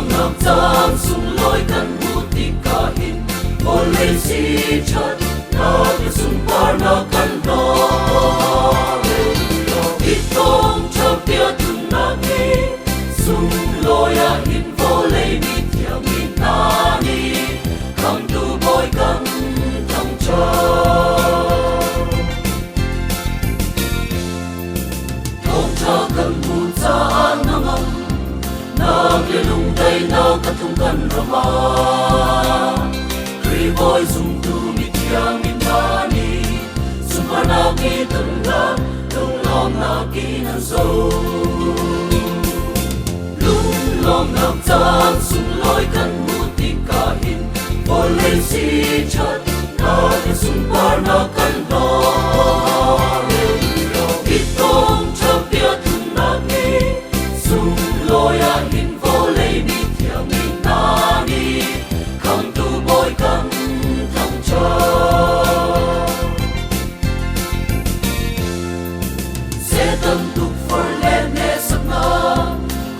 lòng ngập tràn sung lối căn bút tì cả hin ôn lên si chân na cái sung par na căn đó ít công cho tia từng na đi sung lối à hin vô lấy mi theo mi na đi không tu bồi căn thong cho cần bút ra nang ngâm na kia lung tay na cắt thung cần rama kri boy sung tu mi tiang min na ni sung pa na ki tung la lung long na ki nan so lung long na tan sung loi kan bút ti ka hin vol lên si chat na kia sung pa na kan do ít công cho tia lối à hin vô lấy mi theo mi na đi không tu bồi căn thong cho sẽ tâm tục phơi lên nè sắc na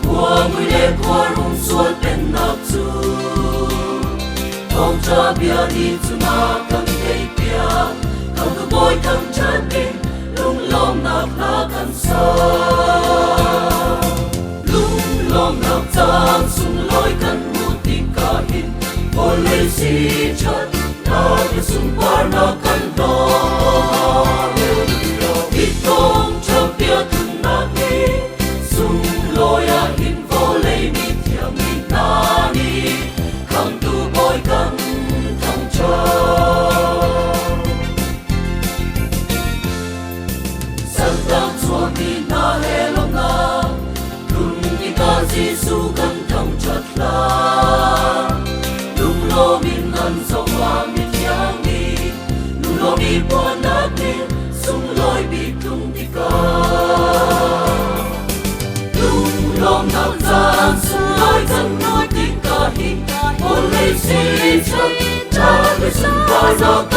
qua người lệ qua rung suốt bên nắp chu không cho bia đi chu na cần thấy bia không tu bồi căn chân đi lung lòng nắp na căn sa lòng ngập tràn sung lối căn bút tì cả hin ôn lên si chân na cái sung par na căn đó ít công cho tia từng na đi sung lối à hin vô lấy mi theo mi na đi không tu bồi căn thong cho sang tăng chua mi na he lòng na Giêsu căn thong chật la lung lo min nan song wa mi thiang mi lung lo mi po na mi sung loi bi tung ti ka lung lo ngập tràn sung loi căn nối ti ka hi ôn lấy si chân ta với sung pa na